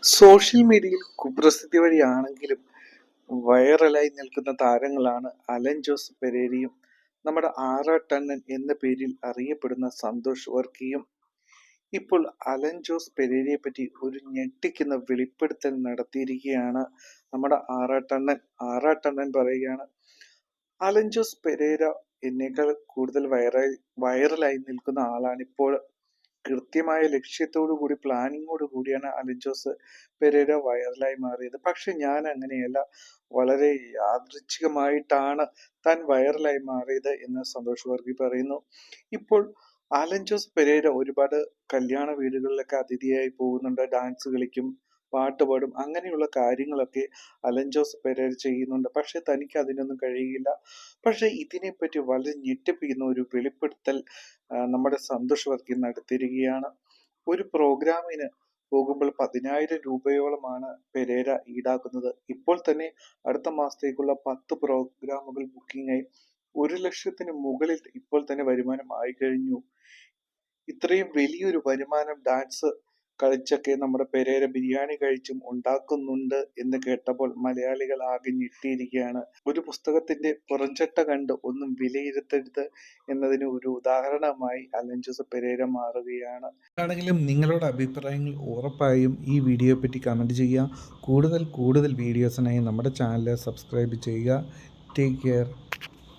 Social മീഡിയയിൽ കുപ്രസിദ്ധി വഴിയാണെങ്കിലും വൈറലായി നിൽക്കുന്ന താരങ്ങളാണ് അലൻ ജോസ് പെരേരയും നമ്മുടെ ആറാട്ടണ്ണൻ എന്ന പേരിൽ അറിയപ്പെടുന്ന സന്തോഷ് വർക്കിയും. ഇപ്പോൾ അലൻ ജോസ് പെരേരയെ പറ്റി ഒരു ഞെട്ടിക്കുന്ന വെളിപ്പെടുത്തൽ നടത്തിയിരിക്കുകയാണ് നമ്മുടെ ആറാട്ടണ്ണൻ. ആറാട്ടണ്ണൻ പറയുകയാണ്, അലൻ ജോസ് പെരേര എന്നേക്കാൾ കൂടുതൽ വൈറലായി നിൽക്കുന്ന ആളാണ് ഇപ്പോൾ. കൃത്യമായ ലക്ഷ്യത്തോടു കൂടി പ്ലാനിങ്ങോട് കൂടിയാണ് അലൻ ജോസ് പെരേര വൈറലായി മാറിയത്. പക്ഷെ ഞാൻ അങ്ങനെയല്ല, വളരെ യാദൃച്ഛികമായിട്ടാണ് താൻ വൈറലായി മാറിയത് എന്ന് സന്തോഷ് വർഗി പറയുന്നു. ഇപ്പോൾ അലൻ ജോസ് പെരേര ഒരുപാട് കല്യാണ വീടുകളിലൊക്കെ അതിഥിയായി പോകുന്നുണ്ട്, ഡാൻസ് കളിക്കും, പാട്ട് പാടും, അങ്ങനെയുള്ള കാര്യങ്ങളൊക്കെ അലൻ ജോസ് പെരേര ചെയ്യുന്നുണ്ട്. പക്ഷെ തനിക്ക് അതിനൊന്നും കഴിയില്ല. പക്ഷെ ഇതിനെപ്പറ്റി വളരെ ഞെട്ടിപ്പിക്കുന്ന ഒരു വെളിപ്പെടുത്തൽ നമ്മുടെ സന്തോഷ് വർക്കി നടത്തിയിരിക്കുകയാണ്. ഒരു പ്രോഗ്രാമിന് പോകുമ്പോൾ 10,000 രൂപയോളമാണ് പെരേര ഈടാക്കുന്നത്. ഇപ്പോൾ തന്നെ അടുത്ത മാസത്തേക്കുള്ള 10 പ്രോഗ്രാമുകൾ ബുക്കിംഗ് ആയി 1,00,000-ന് മുകളിൽ ഇപ്പോൾ തന്നെ വരുമാനം ആയി കഴിഞ്ഞു. ഇത്രയും വലിയൊരു വരുമാനം ഡാൻസ് കളിച്ചൊക്കെ നമ്മുടെ പെരേര ബിരിയാണി കഴിച്ചും ഉണ്ടാക്കുന്നുണ്ട് എന്ന് കേട്ടപ്പോൾ മലയാളികൾ ആകെ ഞെട്ടിയിരിക്കുകയാണ്. ഒരു പുസ്തകത്തിന്റെ പുറംചട്ട കണ്ട് ഒന്നും വിലയിരുത്തരുത് എന്നതിന് ഒരു ഉദാഹരണമായി അലൻ ജോസ് പെരേര മാറുകയാണ്. ആണെങ്കിലും നിങ്ങളുടെ അഭിപ്രായങ്ങൾ ഉറപ്പായും ഈ വീഡിയോയെ പറ്റി കമൻറ്റ് ചെയ്യുക. കൂടുതൽ വീഡിയോസിനായി നമ്മുടെ ചാനൽ സബ്സ്ക്രൈബ് ചെയ്യുക. Take care.